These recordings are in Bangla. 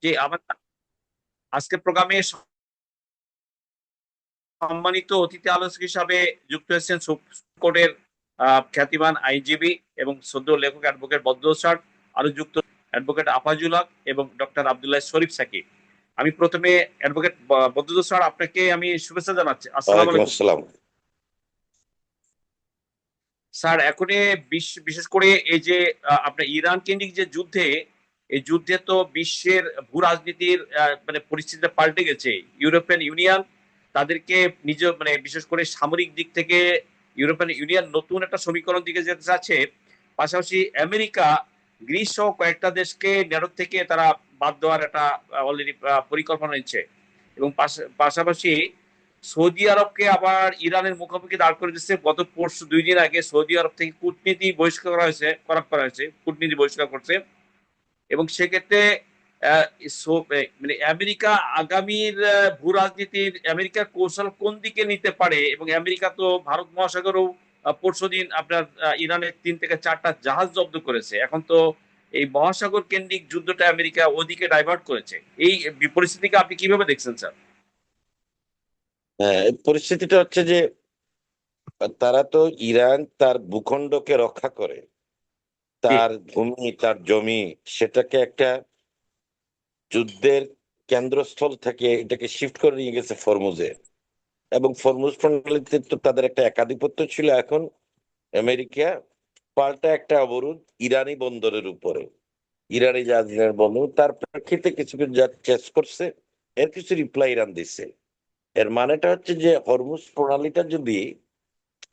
যে আমার আজকের প্রোগ্রামে সম্মানিত অতিথি আলোচক হিসাবে যুক্ত হয়েছেন সুপ্রিম কোর্টের খ্যাতিমান আইনজীবী এবং সদ্য লেখক অ্যাডভোকেট বদরুল স্যার, আরো যুক্ত অ্যাডভোকেট আফাজুল হক এবং ডক্টর আব্দুল্লাহ শরীফ সাকি। আমি প্রথমে অ্যাডভোকেট বদরুল স্যার, আপনাকে আমি শুভেচ্ছা জানাচ্ছি। আসসালামু ওয়ালাইকুম আলাইকুম আসসালাম। স্যার। এখন বিশেষ করে এই যে আপনার ইরান কেন্দ্রিক যে যুদ্ধে, এই যুদ্ধে তো বিশ্বের ভূ রাজনীতির মানে পরিস্থিতিটা পাল্টে গেছে। ইউরোপিয়ান ইউনিয়ন তাদেরকে নিজ মানে বিশেষ করে সামরিক দিক থেকে ইউরোপিয়ান ইউনিয়ন নতুন একটা সমীকরণ দিকে যেতে চাচ্ছে। পাশাপাশি আমেরিকা গ্রিস সহ কয়েকটা দেশকে নেটো থেকে তারা বাদ দেওয়ার একটা অলরেডি পরিকল্পনা নিচ্ছে। এবং পাশাপাশি সৌদি আরবকে আবার ইরানের মুখোমুখি দাঁড় করে দিচ্ছে। গত পরশু 2 দিন আগে সৌদি আরব থেকে কূটনীতি বহিষ্কার করা হয়েছে, কূটনীতি বহিষ্কার করছে। এবং সেক্ষেত্রে মানে আমেরিকা আগামীর ভূ রাজনীতির আমেরিকার কৌশল কোন দিকে নিতে পারে। এবং আমেরিকা তো ভারত মহাসাগরেও পরশুদিন আপনার ইরানের 3 থেকে 4টা জাহাজ জব্দ করেছে। এখন তো এই মহাসাগর কেন্দ্রিক যুদ্ধটা আমেরিকা ওদিকে ডাইভার্ট করেছে। এই পরিস্থিতিকে আপনি কিভাবে দেখছেন স্যার? হ্যাঁ, এই পরিস্থিতিটা হচ্ছে যে তারা তো ইরান তার ভূখণ্ডকে রক্ষা করে, জি। তার ভূমি, তার জমি, সেটাকে একটা যুদ্ধের কেন্দ্রস্থল থেকে এটাকে শিফট করে নিয়ে গেছে ফরমুজে। এবং ফরমুজ প্রণালীতে তো তাদের একটা একাধিপত্য ছিল। এখন আমেরিকা পাল্টা একটা অবরোধ ইরানি বন্দরের উপরে, ইরানি জাহাজের বন্দর, তার প্রেক্ষিতে কিছু কিছু যা চেস করছে, এর কিছু রিপ্লাই ইরান দিচ্ছে। এর মানেটা হচ্ছে যে হরমুজ প্রণালীটা যদি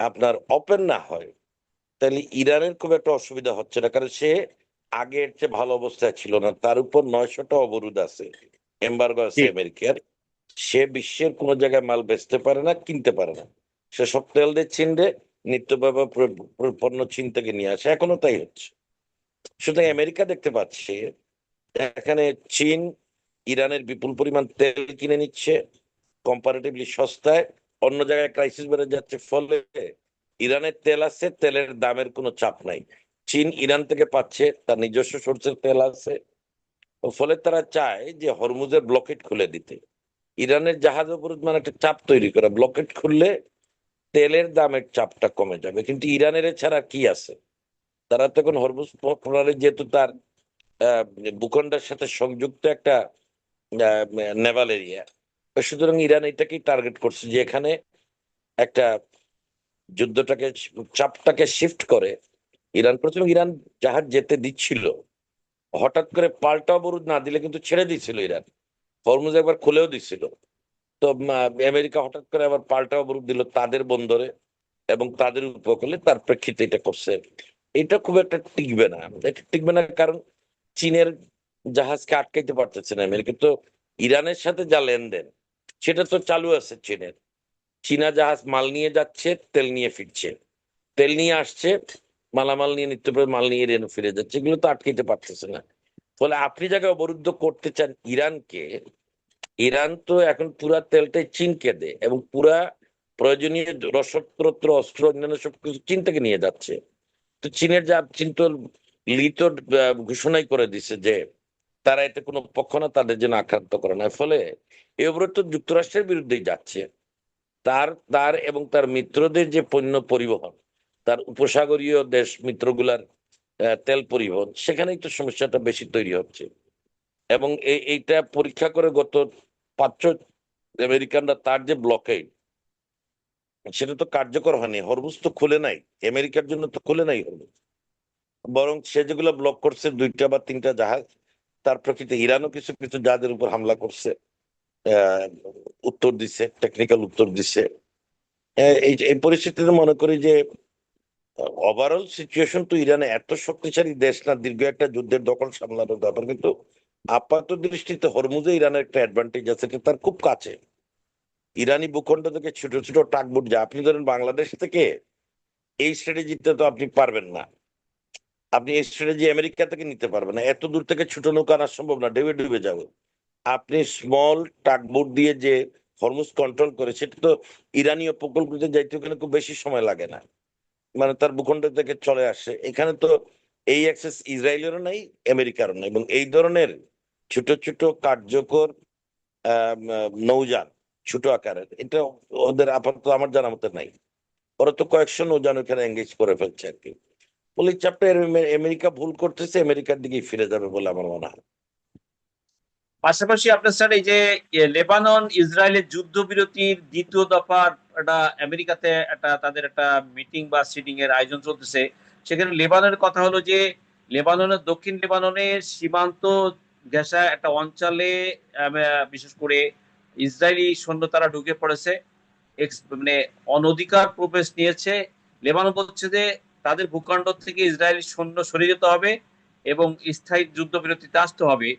আপনার ওপেন না হয়, তাহলে ইরানের খুব একটা অসুবিধা হচ্ছে না, কারণ সে আগের চেয়ে ভালো অবস্থায় ছিল না। তার উপর 900টা অবরোধ আছে, এম্বার্গো আছে জি। আমেরিকার। সে বিশ্বের কোনো জায়গায় মাল বেচতে পারে না, কিনতে পারে না। সে সব তেল দিয়ে চীন রে নিত্য ব্যবহার পণ্য চীন থেকে নিয়ে আসে, এখনো তাই হচ্ছে। সুতরাং আমেরিকা দেখতে পাচ্ছে এখানে চীন ইরানের বিপুল পরিমাণ তেল কিনে নিচ্ছে কম্পারেটিভলি সস্তায়, অন্য জায়গায় ক্রাইসিস বেড়ে যাচ্ছে। ফলে ইরানের তেল আছে, তেলের দামের কোনো চাপ নাই। চীন ইরান থেকে পাচ্ছে, তার নিজস্ব সোর্সের তেল আছে। ফলে তারা চায় যে হরমুজের ব্লকেট খুলে দিতে। ইরানের জাহাজ অবরোধ মানে একটা চাপ তৈরি করা, ব্লকেট খুললে তেলের দামের চাপটা কমে যাবে। কিন্তু ইরানের ছাড়া কি আছে? তারা তো এখন হরমুজ প্রণালী যেহেতু তার আহ, ভূখণ্ডের সাথে সংযুক্ত একটা নেভাল এরিয়া, সুতরাং ইরান এটাকেই টার্গেট করছে যে এখানে একটা যুদ্ধটাকে, চাপটাকে শিফট করে। ইরান জাহাজ যেতে দিচ্ছিল, হঠাৎ করে পাল্টা অবরোধ না দিলে কিন্তু ছেড়ে দিচ্ছিল ইরান। হরমুজ একবার খুলেও দিচ্ছিল। তো আমেরিকা হঠাৎ করে আবার পাল্টা অবরোধ দিল তাদের বন্দরে এবং তাদের উপকূলে, তার প্রেক্ষিতে এটা করছে। এটা খুব একটা টিকবে না। এটা টিকবে না কারণ চীনের জাহাজকে আটকাইতে পারতেছে না আমেরিকা। তো ইরানের সাথে যা লেনদেন সেটা তো চালু আছে চীনের। চীনা জাহাজ মাল নিয়ে যাচ্ছে, তেল নিয়ে ফিরছে, তেল নিয়ে আসছে, মালামাল নিয়ে, নিত্য প্রয়োজনীয় মাল নিয়ে ইরান ফিরে যাচ্ছে। এগুলো তো আটকাইতে পারতেছে না। ফলে আপনি যাকে অবরুদ্ধ করতে চান ইরানকে, ইরান তো এখন পুরা তেলটাই চীনকে দেয় এবং পুরা প্রয়োজনীয় রসদপত্র, অস্ত্র, অন্যান্য সবকিছু চীন থেকে নিয়ে যাচ্ছে। তো চীন তো লিতো ঘোষণাই করে দিছে যে তারা এতে কোনো পক্ষ না, তাদের যেন আক্রান্ত করে না। ফলে এই অবরোধ তো যুক্তরাষ্ট্রের বিরুদ্ধেই যাচ্ছে। তার তার এবং তার মিত্রদের যে পণ্য পরিবহন, তার উপসাগরীয় দেশ মিত্রগুলার তেল পরিবহন, সেখানেই তো সমস্যাটা বেশি তৈরি হচ্ছে। এবং এইটা পরীক্ষা করে গত 5 আমেরিকানরা তার যে ব্লকেড, সেটা তো কার্যকর হয়নি। হরমুজ তো খুলে নাই, আমেরিকার জন্য তো খুলে নাই হরমুজ। বরং সে যেগুলো ব্লক করছে 2টা বা 3টা জাহাজ, তার প্রকৃতি ইরানও কিছু কিছু জাহাজের উপর হামলা করছে, আহ উত্তর দিচ্ছে, টেকনিক্যাল উত্তর দিচ্ছে। এই এই পরিস্থিতিতে মনে করি যে ওভারঅল সিচুয়েশন তো ইরানে এত শক্তিশালী দেশ না দীর্ঘ একটা যুদ্ধের দখল সামলানোর ব্যাপার। কিন্তু আপাত দৃষ্টিতে হরমুজে ইরানের একটা অ্যাডভান্টেজ আছে, এটা তার খুব কাছে। ইরানি ভূখণ্ড থেকে ছোট ছোট টাগবোট, যা আপনি ধরেন বাংলাদেশ থেকে এই স্ট্র্যাটেজিতে তো আপনি পারবেন না। আপনি এই স্ট্র্যাটেজি আমেরিকা থেকে নিতে পারবেন না, এত দূর থেকে ছোট নৌকা আনা সম্ভব না, ডুবে ডুবে যাবে। আপনি স্মল টাগবোট দিয়ে যে হরমুজ কন্ট্রোল করে, সেটা তো ইরানি উপকূলগুলোতে যাইতে ওখানে খুব বেশি সময় লাগে না। মানে তার ভূখণ্ড থেকে চলে আসে এখানে। তো এই অ্যাক্সেস ইসরায়েলেরও নাই, আমেরিকারও নাই। এবং এই ধরনের ছোট ছোট কার্যকর নৌযান, ছোট আকারের, এটা ওদের আপাতত আমার জানা মতে নাই। ওরা তো কয়েকশো নৌযান ওখানে এঙ্গেজ করে ফেলছে আর কি। বলি চাপটা আমেরিকা ভুল করতেছে, আমেরিকার দিকেই ফিরে যাবে বলে আমার মনে হয়। পাশাপাশি আপনার স্যার এই যে লেবানন ইসরায়েলের যুদ্ধবিরতির দ্বিতীয় দফার একটা আমেরিকাতে একটা তাদের একটা মিটিং বা সিটিং এর আয়োজন চলতেছে। সেখানে লেবাননের কথা হলো যে লেবাননের দক্ষিণ লেবাননের সীমান্ত ঘেঁষা একটা অঞ্চলে বিশেষ করে ইসরায়েলি সৈন্য তারা ঢুকে পড়েছে, মানে অনধিকার প্রবেশ নিয়েছে। লেবানন বলছে যে তাদের ভূখণ্ড থেকে ইসরায়েলি সৈন্য সরিয়ে যেতে হবে এবং স্থায়ী যুদ্ধবিরতিতে আসতে হবে।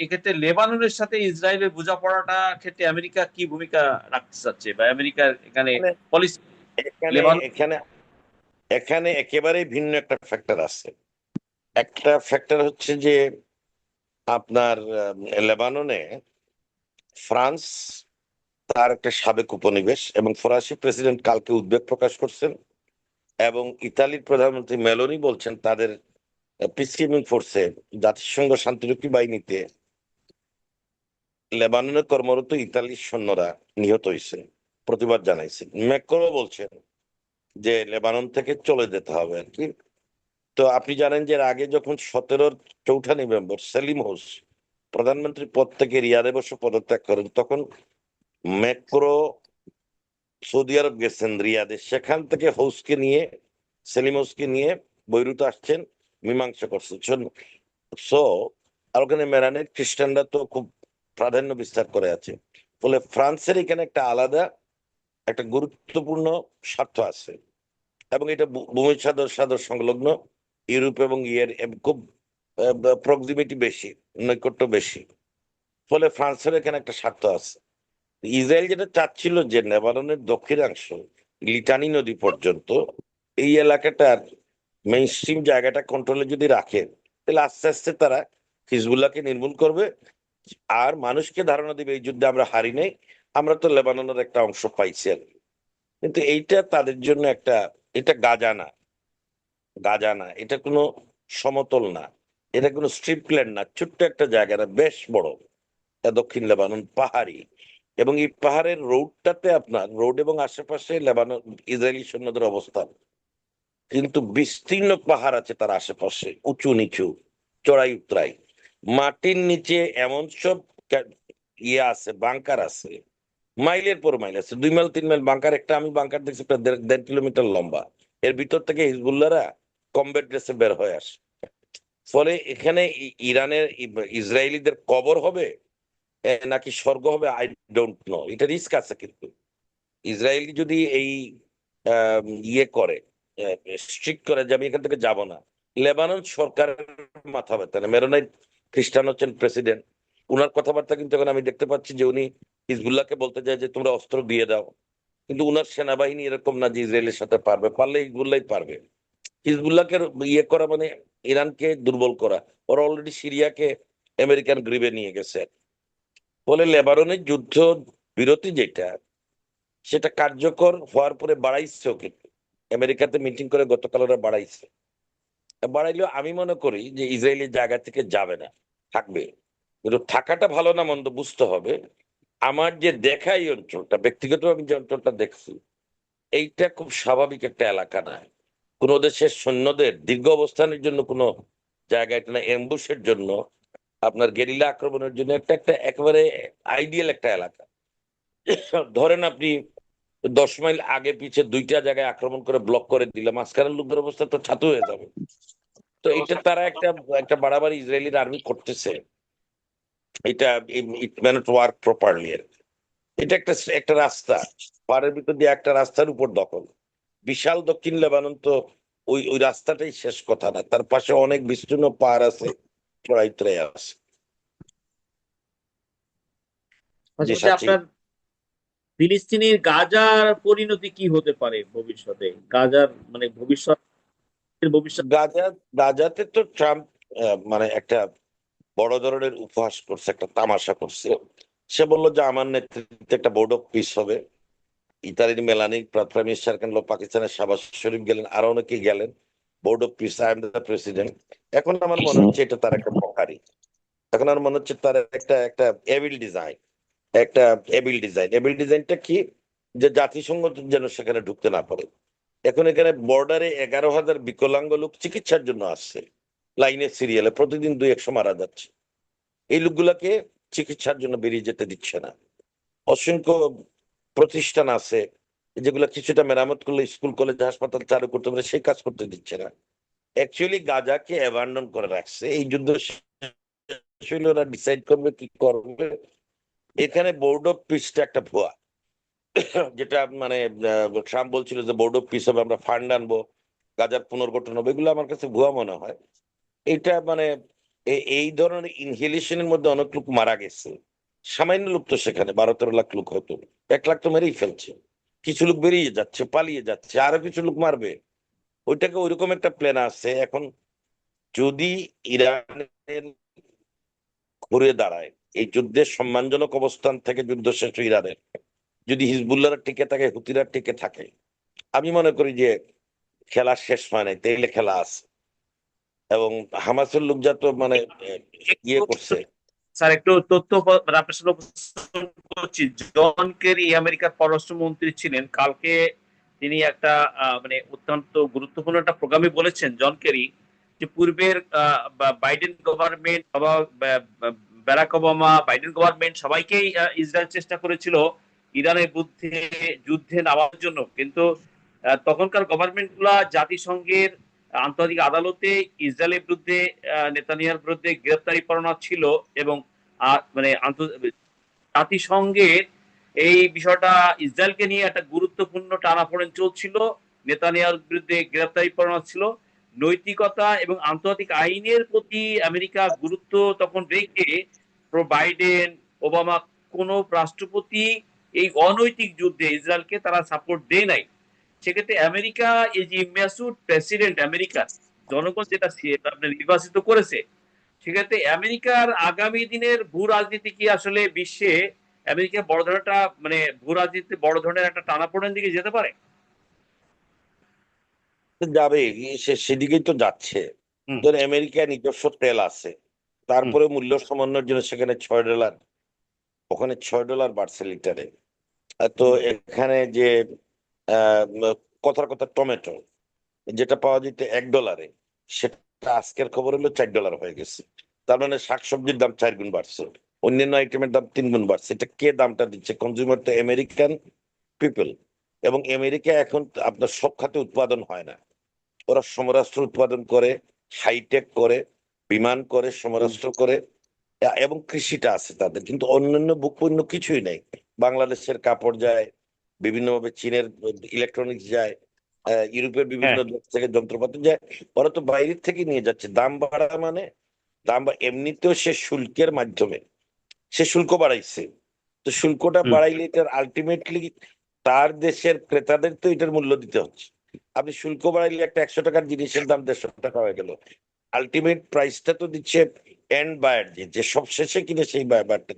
এক্ষেত্রে লেবাননের সাথে ইসরায়েলের বোঝাপড়াটা ক্ষেত্রে আমেরিকা কি ভূমিকা রাখতে চাচ্ছে বা আমেরিকার এখানে মানে পলিসি এখানে লেবানন? এখানে এখানে একেবারেই ভিন্ন একটা ফ্যাক্টর আছে। একটা ফ্যাক্টর হচ্ছে যে আপনার লেবাননে ফ্রান্স তার একটা সাবেক উপনিবেশ, এবং ফরাসি প্রেসিডেন্ট কালকে উদ্বেগ প্রকাশ করছেন, এবং ইতালির প্রধানমন্ত্রী মেলোনি বলছেন তাদের পিসকিপিং ফোর্সে, জাতিসংঘ শান্তিরক্ষী বাহিনীতে লেবাননে কর্মরত ইতালির সৈন্যরা নিহত হয়েছে, প্রতিবাদ জানাইছে। ম্যাক্রো বলছেন যে লেবানন থেকে চলে যেতে হবে আর কি। তো আপনি জানেন যে এর আগে যখন 17 নভেম্বর সেলিম হোস প্রধানমন্ত্রী পদ থেকে রিয়াদে বসে পদত্যাগ করেন, তখন ম্যাক্রো সৌদি আরব গেছেন রিয়াদে, সেখান থেকে হোসকে নিয়ে, সেলিম হোসকে নিয়ে বৈরুত আসছেন, মীমাংসা করছেন। সো আর ওখানে মেরানের খ্রিস্টানরা তো খুব প্রাধান্য বিস্তার করে আছে। ফলে ফ্রান্সের এখানে একটা আলাদা একটা গুরুত্বপূর্ণ স্বার্থ আছে, এবং এটা ভূমিসাদর সাদর সংলগ্ন ইউরোপ এবং ইয়ের খুব প্রক্সিমিটি বেশি, নৈকট্য বেশি। ফলে ফ্রান্সের এখানে একটা স্বার্থ আছে। ইসরায়েল যেটা চাচ্ছিল যে লেবাননের দক্ষিণাংশ লিটানি নদী পর্যন্ত এই এলাকাটার মেইনস্ট্রিম জায়গাটা কন্ট্রোলে যদি রাখে, তাহলে আস্তে আস্তে তারা হিজবুল্লাহকে নির্মূল করবে, আর মানুষকে ধারণা দিবে এই যুদ্ধে আমরা হারি নাই, আমরা তো লেবাননের একটা অংশ পাইছি আর কি। কিন্তু এইটা তাদের জন্য একটা, এটা গাজা না, গাজা না, এটা কোনো সমতল না, এটা কোনো স্ট্রিপ প্ল্যান না, ছোট্ট একটা জায়গা না, বেশ বড়। দক্ষিণ লেবানন পাহাড়ি, এবং এই পাহাড়ের রোডটাতে আপনার রোড এবং আশেপাশে লেবানন ইসরায়েলি সৈন্যদের অবস্থান, কিন্তু বিস্তীর্ণ পাহাড় আছে তার আশেপাশে, উঁচু নিচু, চড়াই উতরাই, মাটির নিচে এমন সব ইয়ে আছে, বাংকার আছে, মাইলের পর মাইল আছে, 2 মাইল 3 মাইল বাংকার। একটা আমি বাংকার দেখছি প্রায় 1.5 কিলোমিটার লম্বা। এর ভিতর থেকে হিজবুল্লাহরা কমব্যাট ড্রেসে বের হয়ে আসে। ফলে এখানে ইরানের ইসরায়েলিদের কবর হবে নাকি স্বর্গ হবে, আই ডোন্ট নো। এটা রিস্ক আছে কিন্তু। ইসরায়েল যদি এই ইয়ে করে, স্ট্রিক্ট করে যে আমি এখান থেকে যাব না, লেবানন সরকারের মাথা ব্যথা না। মেরোনাইট খ্রিস্টান হচ্ছেন প্রেসিডেন্ট, উনার কথাবার্তা কিন্তু এখন আমি দেখতে পাচ্ছি যে উনি হিজবুল্লাহকে বলতে চায় যে তোমরা অস্ত্র দিয়ে দাও, কিন্তু উনার সেনাবাহিনী এরকম না যে ইসরায়েলের সাথে পারবে, পারলে হিজবুল্লাহ পারবে। হিজবুল্লাহকে ইয়ে করা মানে ইরানকে দুর্বল করা। ওরা অলরেডি সিরিয়াকে আমেরিকান গ্রিবে নিয়ে গেছে। ফলে লেবাননের যুদ্ধ বিরতি যেটা, সেটা কার্যকর হওয়ার পরে বাড়াইছেও, কিন্তু আমেরিকাতে মিটিং করে গতকাল ওরা বাড়াইছে। বাড়াইলেও আমি মনে করি যে ইসরায়েলের জায়গা থেকে যাবে না, থাকবে। কিন্তু থাকাটা ভালো না মন্দ বুঝতে হবে। আমার যে দেখা এই অঞ্চলটা, ব্যক্তিগত আমি যে অঞ্চলটা দেখছি, এইটা খুব স্বাভাবিক একটা এলাকা না। কোনো দেশের সৈন্যদের দীর্ঘ অবস্থানের জন্য কোনো জায়গা এটা না, এমবুশের জন্য, আপনার গেরিলা আক্রমণের জন্য একটা একটা একেবারে আইডিয়াল একটা এলাকা। ধরেন আপনি 10 মাইল আগে পিছে দুইটা জায়গায় আক্রমণ করে ব্লক করে দিলে মাঝখানের লোকদের অবস্থা তো ছাতু হয়ে যাবে। তো এটা তারা একটা একটা বাড়াবাড়ি ইসরায়েলির আর্মি করতেছে। এটা ইট মে নট ওয়ার্ক প্রপারলি। এটা একটা একটা রাস্তা, পাহাড়ের ভিতর দিয়ে একটা রাস্তার উপর দখল, বিশাল দক্ষিণ লেবানন তো ওই ওই রাস্তাটাই শেষ কথা না, তার পাশে অনেক বিস্তীর্ণ পাহাড় আছে, চড়াই উতরাই আছে। জি পাশাপাশি সাচি। আপনার ফিলিস্তিনির গাজার পরিণতি কি হতে পারে ভবিষ্যতে? গাজার মানে ভবিষ্যৎ গাজা, গাজাতে তো ট্রাম্প মানে একটা বড় ধরনের উপহাস করছে, একটা তামাশা করছে। সে বললো যে আমার নেতৃত্বে একটা বোর্ড অফ পিস হবে। ইতালির মেলানি প্রাইম মিনিস্টার কেন, পাকিস্তানের শাহবাজ শরীফ গেলেন, আরো অনেকে গেলেন। Board of piece, I am the president. এখন আমার মনে হচ্ছে এটা তার একটা মকারি। এখন আর মনে হচ্ছে তার একটা একটা এবিল ডিজাইন, একটা এবিল ডিজাইনটা কি, যে জাতিসংঘ যেন সেখানে ঢুকতে না পারে। এখন এখানে বর্ডারে 11,000 বিকলাঙ্গ লোক চিকিৎসার জন্য আসছে, লাইনে সিরিয়ালে প্রতিদিন 200 মারা যাচ্ছে। এই লোকগুলাকে চিকিৎসার জন্য বেরিয়ে যেতে দিচ্ছে না। অসংখ্য প্রতিষ্ঠান আছে যেগুলো কিছুটা মেরামত করলে স্কুল কলেজ হাসপাতাল চালু করতে পারে, সেই কাজ করতে দিচ্ছে না। অ্যাকচুয়ালি গাজাকে অ্যাবান্ডন করে রাখছে। এই যুদ্ধ শেষ হইলে ওরা ডিসাইড করবে কি করবে। এখানে বোর্ড অফ পিসটা একটা ভুয়া, যেটা মানে ট্রাম্প বলছিল যে বোর্ড অফ পিস হবে, আমরা ফান্ড আনবো, গাজার পুনর্গঠন হবে, এগুলো আমার কাছে ভুয়া মনে হয়। এটা মানে এই ধরনের ইনহেলেশনের মধ্যে অনেক লোক মারা গেছে। সামান্য লোক তো সেখানে 12-13 লাখ লোক হয়তো, 1 লাখ তো মেরেই ফেলছে। কিছু লোক বেরিয়ে যাচ্ছে, পালিয়ে যাচ্ছে, আরো কিছু লোক মারবে। ওইটাকে ওইরকম একটা প্ল্যান আছে। এখন যদি ইরানের ঘুরে দাঁড়ায়, এই যুদ্ধের সম্মানজনক অবস্থান থেকে যুদ্ধ শেষ হয় ইরানের, যদি হিজবুল্লাহরা টিকে থাকে, হুতিরা টিকে থাকে, আমি মনে করি যে খেলা শেষ হয় নাই, তাইলে খেলা আছে। এবং হামাসের লোক যা তো মানে ইয়ে একটু করছে। স্যার একটু তথ্য মানে আপনার সাথে উপস্থাপন করছি। জন কেরি আমেরিকার পররাষ্ট্রমন্ত্রী ছিলেন। কালকে তিনি একটা মানে অত্যন্ত গুরুত্বপূর্ণ একটা প্রোগ্রামে বলেছেন জন কেরি, যে পূর্বের বাইডেন গভর্নমেন্ট অথবা ব্যারাক ওবামা, বাইডেন গভর্নমেন্ট সবাইকেই ইসরায়েল চেষ্টা করেছিল ইরানের বিরুদ্ধে যুদ্ধে নামার জন্য, কিন্তু তখনকার গভর্নমেন্ট গুলা জাতিসংঘের আন্তর্জাতিক আদালতে ইসরায়েলের বিরুদ্ধে নেতানিয়ার বিরুদ্ধে গ্রেপ্তারি পরোয়ানা ছিল, এবং মানে জাতিসংঘের এই বিষয়টা ইসরায়েলকে নিয়ে একটা গুরুত্বপূর্ণ টানাপোড়েন চলছিল। নেতানিয়ার বিরুদ্ধে গ্রেপ্তারি পরোয়ানা ছিল। নৈতিকতা এবং আন্তর্জাতিক আইনের প্রতি আমেরিকা গুরুত্ব তখন রেখে বাইডেন, ওবামা, কোন রাষ্ট্রপতি এই অনৈতিক যুদ্ধে ইসরায়েলকে তারা সাপোর্ট দেয় নাই। সেক্ষেত্রে আমেরিকা, এই যে মেসুড প্রেসিডেন্ট আমেরিকার, জনগণ যেটা আপনার নির্বাচিত করেছে, সেক্ষেত্রে আমেরিকার আগামী দিনের ভূ রাজনীতি কি আসলে বিশ্বে আমেরিকা বড় ধরনের একটা মানে ভূ রাজনীতি বড় ধরনের একটা টানাপোড়েন দিকে যেতে পারে? যাবে, সেদিকেই তো যাচ্ছে। হুম। ধর আমেরিকার নিজস্ব তেল আছে, হুম। তারপরে মূল্য সমন্বয়ের জন্য সেখানে $6, ওখানে $6 বাড়ছে লিটারে। তো হুম। এখানে যে আহ কথার কথা টমেটো যেটা পাওয়া যেত $1, সেটা আজকের খবর হলো $4 হয়ে গেছে। তার মানে শাকসবজির দাম 4 গুণ বাড়ছে, অন্যান্য আইটেমের দাম 3 গুণ বাড়ছে। এটা কে দামটা দিচ্ছে? কনজিউমার তো আমেরিকান পিপল। এবং আমেরিকা এখন আপনার সব খাতে উৎপাদন হয় না, ওরা সমরাস্ত্র উৎপাদন করে, হাইটেক করে, বিমান করে, সমরাস্ত্র করে, এবং কৃষিটা আছে তাদের, কিন্তু অন্যান্য ভোগ্যপণ্য কিছুই নেই। বাংলাদেশের কাপড় যায়, বিভিন্নভাবে চীনের ইলেকট্রনিক্স যায়, ইউরোপের বিভিন্ন হ্যাঁ। দেশ থেকে যন্ত্রপাতি যায়। ওরা তো বাইরের থেকে নিয়ে যাচ্ছে। দাম বাড়া মানে এমনিতেও সে শুল্কের মাধ্যমে সে শুল্ক বাড়াইছে। তো শুল্কটা হুম। বাড়াইলে এটার আলটিমেটলি তার দেশের ক্রেতাদের তো এটার মূল্য দিতে হচ্ছে। আপনি শুল্ক বাড়াইলে একটা 100 টাকার জিনিসের দাম 150 টাকা হয়ে গেল। আলটিমেট প্রাইসটা তো দিচ্ছে এন্ড বায়ার, যে সব শেষে কিনে সেই বায়ারটা।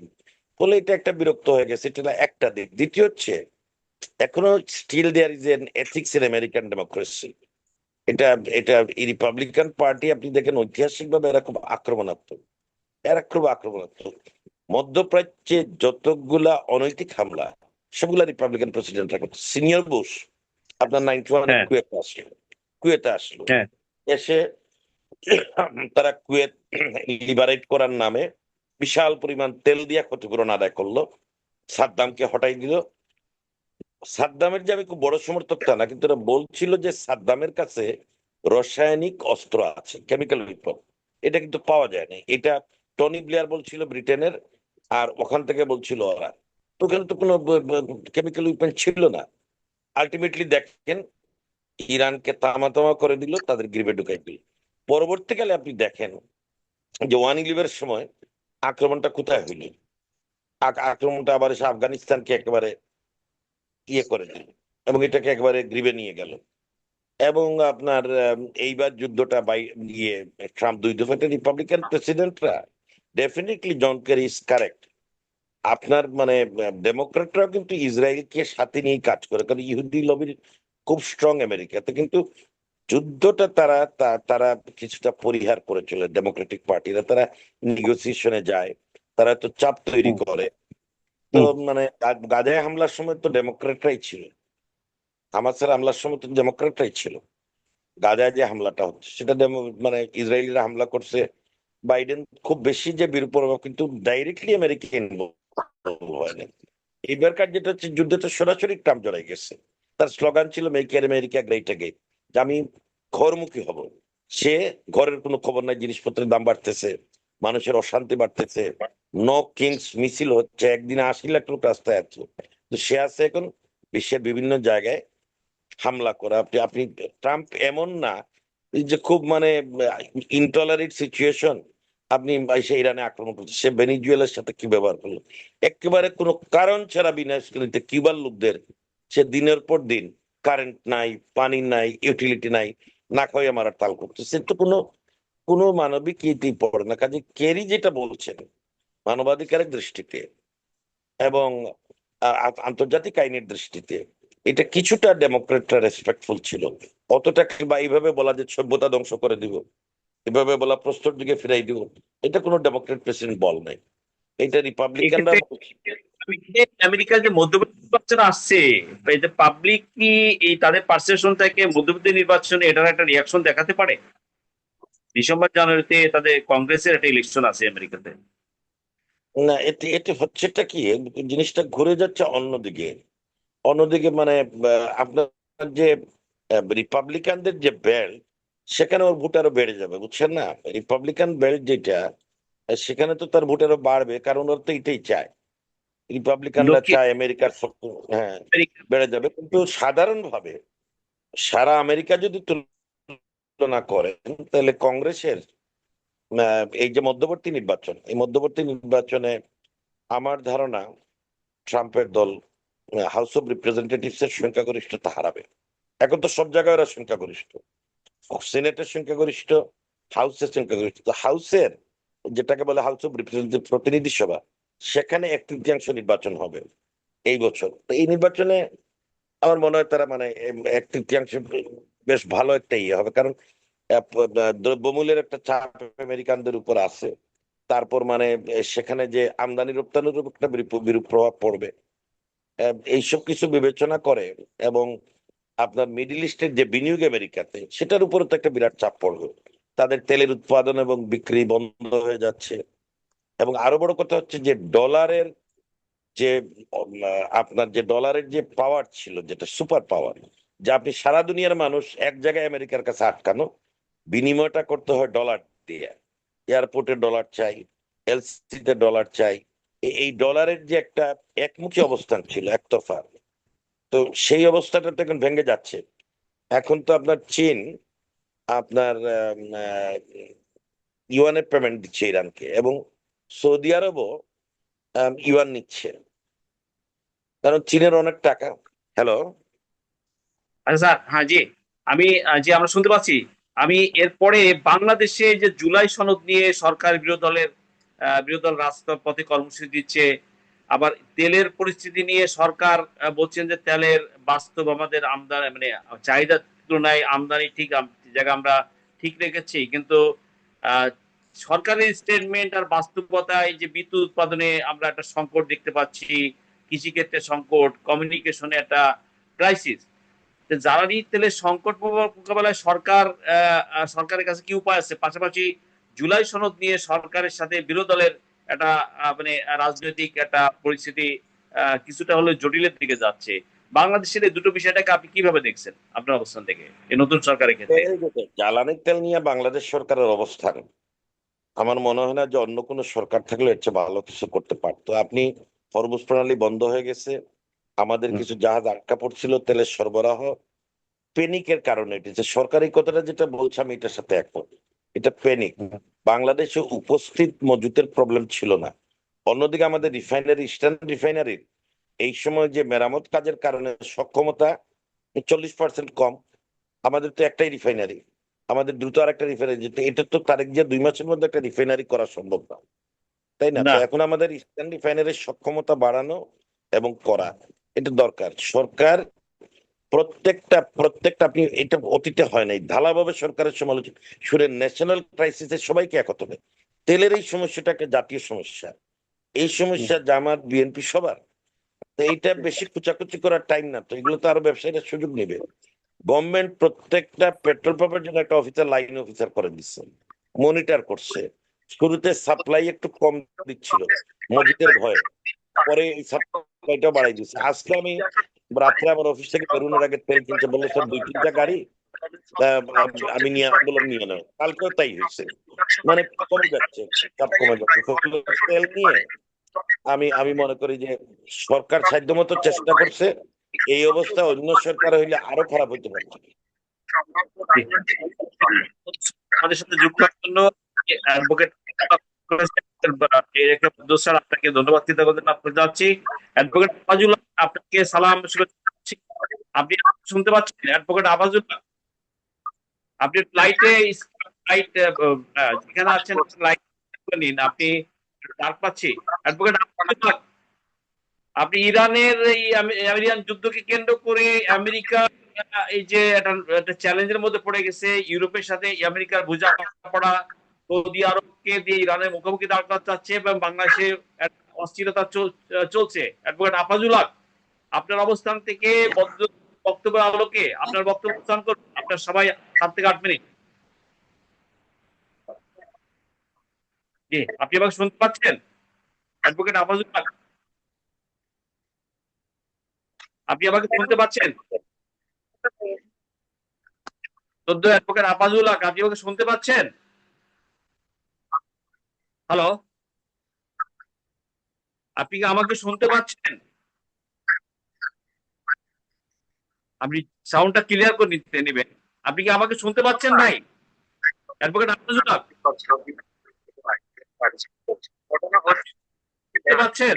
ফলে এটা একটা বিরক্ত হয়ে গেছে। এটা একটা দিক। দ্বিতীয় হচ্ছে, এখনো still there is an ethics in American democracy. এটা এটা এই রিপাবলিকান পার্টি আপনি দেখেন ঐতিহাসিক ভাবে এরা খুব আক্রমণাত্মক, এরা খুব আক্রমণাত্মক। মধ্যপ্রাচ্যে যতগুলা অনৈতিক হামলা, সবগুলা রিপাবলিকান প্রেসিডেন্টরা করছে। সিনিয়র বুশ আপনার 91-এ হ্যাঁ। কুয়েতে আসলো, হ্যাঁ। এসে তারা কুয়েত লিবারেট করার নামে বিশাল পরিমাণ তেল দিয়ে ক্ষতিপূরণ আদায় করলো, সাদ্দামকে হটাই দিল। সাদ্দামের যে আমি খুব বড় সমর্থক তা না, কিন্তু এরা বলছিল যে সাদ্দামের কাছে রাসায়নিক অস্ত্র আছে, কেমিক্যাল ওয়েপন। এটা কিন্তু পাওয়া যায় না। এটা টনি ব্লেয়ার বলছিল ব্রিটেনের, আর ওখান থেকে বলছিল ওরা। তো ওখানে তো কোনো কেমিক্যাল ওয়েপন ছিল না। আলটিমেটলি দেখেন ইরানকে তামা তামা করে দিল, তাদের গ্রিপে ঢুকাই দিল। পরবর্তীকালে আপনি দেখেন যে 1/11 সময় আক্রমণটা কোথায় হইল। আক্রমণটা আবার এসে আফগানিস্তানকে একেবারে ইয়ে করে দিল, এবং এটাকে একেবারে গ্রিবে নিয়ে গেল। এবং আপনার এইবার যুদ্ধটা ইয়ে ট্রাম্প 2 দফাতে রিপাবলিকান প্রেসিডেন্টরা definitely John Kerry is correct. আপনার মানে ডেমোক্রেটরাও কিন্তু ইসরায়েলকে সাথে নিয়ে কাজ করে, কারণ ইহুদি লবির খুব স্ট্রং আমেরিকাতে। কিন্তু যুদ্ধটা তারা কিছুটা পরিহার করেছিল, ডেমোক্রেটিক পার্টিরা তারা নেগোসিয়েশনে যায়, তারা তো চাপ তৈরি হুম, করে। তো হুম। মানে গাজায় হামলার সময় তো ডেমোক্রেটরাই ছিল, হামাসের হামলার সময় তো ডেমোক্রেটরাই ছিল। গাজায় যে হামলাটা হচ্ছে সেটা মানে ইসরায়েলিরা হামলা করছে, বাইডেন খুব বেশি যে বিরূপ কিন্তু ডাইরেক্টলি আমেরিকান হয় না। এইবারকার যেটা হচ্ছে যুদ্ধে তো সরাসরি ট্রাম্প জড়াই গেছে। তার স্লোগান ছিল মেক আমেরিকা গ্রেট এগেইন, যে আমি ঘরমুখী হব। সে ঘরের কোনো খবর নাই, জিনিসপত্রের দাম বাড়তেছে, মানুষের অশান্তি বাড়তেছে, নো কিংস মিছিল হচ্ছে, একদিনে 80 লাখ লোক রাস্তায় আছে। তো সে আছে এখন বিশ্বের বিভিন্ন জায়গায় হামলা করা। আপনি আপনি ট্রাম্প এমন না এই যে খুব মানে ইনটলারেট সিচুয়েশন, আপনি এসে ইরানে আক্রমণ করছে, সে ভেনিজুয়েলার সাথে কি ব্যবহার করলো, একেবারে কোনো কারণ ছাড়া বিনাশকারীতে কিউবার লোকদের সে দিনের পর দিন কারেন্ট নাই, পানি নাই, ইউটিলিটি নাই, না খাওয়া মারার তাল করছে। সে তো কোনো কোনো মানবিক ইতি পড়ে না। কাজে কেরি যেটা বলছেন মানবাধিকারের দৃষ্টিতে এবং আন্তর্জাতিক আইনের দৃষ্টিতে এটা কিছুটা ডেমোক্রেটরা রেসপেক্টফুল ছিল। অতটা বা এইভাবে বলা যে সভ্যতা ধ্বংস করে দিব, এভাবে বলা প্রস্তর যুগে ফিরাই দিব, এটা কোনো ডেমোক্রেট প্রেসিডেন্ট বল নাই, এটা রিপাবলিকানরা এক্ষেত্রে বলছে। আমি যে আমেরিকার যে মধ্যবর্তী নির্বাচন আসছে, এই যে পাবলিক কি এই তাদের পারসেপশন থেকে মধ্যবর্তী নির্বাচনে এটার একটা রিয়াকশন দেখাতে পারে? ডিসেম্বর জানুয়ারিতে তাদের কংগ্রেসের একটা ইলেকশন আছে আমেরিকাতে। না, এতে এতে হচ্ছেটা কি, জিনিসটা ঘুরে যাচ্ছে অন্যদিকে। অন্যদিকে মানে আপনার যে রিপাবলিকানদের যে বেল্ট, সেখানে ওর ভোট আরো বেড়ে যাবে, বুঝছেন না? রিপাবলিকান বেল্ট যেটা, সেখানে তো তার ভোট আরো বাড়বে, কারণ ওরা তো এটাই চায়। রিপাবলিকানরা দক্ষিণ চায় আমেরিকার হ্যাঁ আমেরিকা। বেড়ে যাবে, কিন্তু সাধারণভাবে সারা আমেরিকা যদি তুলনা করেন, তাহলে কংগ্রেসের এই যে মধ্যবর্তী নির্বাচন, এই মধ্যবর্তী নির্বাচনে আমার ধারণা ট্রাম্পের দল হাউস অব রিপ্রেজেন্টেটিভস এর সংখ্যাগরিষ্ঠতা হারাবে। এখন তো সব জায়গায় ওরা সংখ্যাগরিষ্ঠ, সিনেটের সংখ্যাগরিষ্ঠ, হাউসের সংখ্যাগরিষ্ঠ। তো হাউসের যেটাকে বলে হাউস অব রিপ্রেজেন্টেটিভ, প্রতিনিধি সভা, সেখানে 1/3 নির্বাচন হবে এই বছর। তো এই নির্বাচনে আমার মনে হয় তারা মানে 1/3 বেশ ভালো একটা ইয়ে হবে, কারণ দ্রব্যমূল্যের একটা চাপ আমেরিকানদের উপর আছে। তারপর মানে সেখানে যে আমদানি রপ্তানির উপর একটা বিরূপ বিরূপ প্রভাব পড়বে। এইসব কিছু বিবেচনা করে এবং আপনার মিডিল ইস্টের যে বিনিয়োগ আমেরিকাতে, সেটার উপরে তো একটা বিরাট চাপ পড়বে। তাদের তেলের উৎপাদন এবং বিক্রি বন্ধ হয়ে যাচ্ছে। এবং আরো বড় কথা হচ্ছে যে ডলারের যে আপনার যে ডলারের যে পাওয়ার ছিল, যেটা সুপার পাওয়ার, যে আপনি সারা দুনিয়ার মানুষ এক জায়গায় আমেরিকার কাছে আটকানো, বিনিময়টা করতে হয় ডলার দিয়ে, এয়ারপোর্টে ডলার চাই, এলসিতে ডলার চাই। এই ডলারের যে একটা একমুখী অবস্থান ছিল, একতরফা, তো সেই অবস্থাটা তো এখন ভেঙে যাচ্ছে। এখন তো আপনার চীন আপনার ইউয়ানের পেমেন্ট দিচ্ছে ইরানকে, এবং সৌদি আরবও ইউয়ান নিচ্ছে, কারণ চীনের অনেক টাকা। হ্যালো। আচ্ছা স্যার, হ্যাঁ জি। আমি জি, আমরা শুনতে পাচ্ছি। আমি এরপরে বাংলাদেশে যে জুলাই সনদ নিয়ে সরকার বিরোধী দলের বিরোধী দল রাজপথে কর্মসূচি দিচ্ছে, আবার তেলের পরিস্থিতি নিয়ে সরকার বলছেন যে তেলের বাস্তব আমাদের আমদানি মানে চাহিদার তুলনায় আমদানি ঠিক জায়গা আমরা ঠিক রেখেছি, কিন্তু আহ, সরকারের স্টেটমেন্ট আর বাস্তবতায় যে বিদ্যুৎ উৎপাদনে আমরা একটা সংকট দেখতে পাচ্ছি, কৃষিক্ষেত্রে সংকট, কমিউনিকেশনে একটা ক্রাইসিস। জ্বালানি তেলের সংকট মোকাবেলায় সরকারের কাছে কি উপায় আছে? পাশাপাশি জুলাই সনদ নিয়ে সরকারের সাথে বিরোধী দলের একটা মানে রাজনৈতিক একটা পরিস্থিতি কিছুটা হলে জটিলের দিকে যাচ্ছে। বাংলাদেশের এই দুটো বিষয়টাকে আপনি কিভাবে দেখছেন আপনার অবস্থান থেকে এই নতুন সরকারের ক্ষেত্রে? এই যে জ্বালানি তেল নিয়ে বাংলাদেশ সরকারের অবস্থান, আমার মনে হয় না যে অন্য কোনো সরকার থাকলে এর চেয়ে ভালো কিছু করতে পারতো। আপনি হরমুজ প্রণালী বন্ধ হয়ে গেছে, আমাদের হুম, কিছু জাহাজ আটকা পড়ছিল তেলের সরবরাহ, পেনিকের কারণে। এটি যে সরকারি কথাটা যেটা বলছে আমি এটার সাথে একমত, এটা পেনিক। হুম। বাংলাদেশে উপস্থিত মজুতের প্রবলেম ছিল না। অন্যদিকে আমাদের রিফাইনারি, ইস্টার্ন রিফাইনারির এই সময় যে মেরামত কাজের কারণে সক্ষমতা 40% কম। আমাদের তো একটাই রিফাইনারি, আমাদের দ্রুত আর একটা রিফাইনারি যেতে, এটা তো তারিখ যে 2 মাসের মধ্যে একটা রিফাইনারি করা সম্ভব না, তাই না? তো না। এখন আমাদের ইস্টার্ন রিফাইনারির সক্ষমতা বাড়ানো এবং করা, এটা দরকার। সরকার প্রত্যেকটা আপনি এটা অতীতে হয় নাই, ঢালাভাবে সরকারের সমালোচনা শুনে ন্যাশনাল ক্রাইসিসের সবাইকে একত্র হবে। তেলের এই সমস্যাটা একটা জাতীয় সমস্যা, এই সমস্যা জামাত বিএনপি সবার। তো এইটা বেশি কুচাকুচি করার টাইম না, তো এগুলো তো আরো ব্যবসায়ীরা সুযোগ নেবে। গভর্নমেন্ট প্রত্যেকটা পেট্রোল পাম্পের জন্য একটা অফিসার, লাইন অফিসার করে দিচ্ছে, মনিটর করছে। শুরুতে সাপ্লাই একটু কম দিচ্ছিল মসজিদের ভয়ে, পরে এই সাপ্লাইটা বাড়াই দিচ্ছে। আজকে আমি রাত্রে আমার অফিস থেকে বেরোনোর আগে তেল কিনছে, বললো স্যার 2-3টা গাড়ি আমি নিয়ে, আমি বললাম নিয়ে নাও। কালকেও তাই হয়েছে, মানে কমে যাচ্ছে, চাপ কমে যাচ্ছে। তেল নিয়ে আমি আমি মনে করি যে সরকার সাধ্যমতো চেষ্টা করছে। এই অবস্থা অন্য সরকার হইলে আরো খারাপ হইতে পারত। আমাদের সাথে যুক্ত হওয়ার জন্য অ্যাডভোকেট স্যার আপনাকে ধন্যবাদ কৃতজ্ঞতা যাচ্ছি। অ্যাডভোকেট আফাজুল্লাহ, আপনাকে সালাম শুভেচ্ছা জানাচ্ছি। আপনি শুনতে পাচ্ছেন অ্যাডভোকেট আফাজুল্লাহ? আপনি ফ্লাইট যেখানে আছেন লাইট নিন, আপনি ডাক পাচ্ছি। অ্যাডভোকেট আফাজুল্লাহ, আপনি ইরানের এই ইরান যুদ্ধকে কেন্দ্র করে আমেরিকা এই যে একটা চ্যালেঞ্জের মধ্যে পড়ে গেছে, ইউরোপের সাথে আমেরিকার বোঝাপড়া সৌদি আরবকে দিয়ে ইরানের মুখোমুখি দাঁড়াতে চাচ্ছে এবং বাংলাদেশে অস্থিরতা চলছে। অ্যাডভোকেট আফাজুল হক, আপনার অবস্থান থেকে বক্তব্যের আলোকে আপনার বক্তব্য স্থান করুন। আপনার সবাই 7 থেকে 8 মিনিট। জি, আপনি আমাকে শুনতে পাচ্ছেন অ্যাডভোকেট আফাজুল হক? আপনি আমাকে শুনতে পাচ্ছেন? অ্যাডভোকেট আফাজুল হক, আপনি আমাকে শুনতে পাচ্ছেন? হ্যালো, আপনি কি আমাকে শুনতে পাচ্ছেন? আপনি সাউন্ডটা ক্লিয়ার করে নিতে নেবেন। আপনি কি আমাকে শুনতে পাচ্ছেন ভাই? অ্যাডভোকেট আফাজুল হক, শুনতে পাচ্ছেন?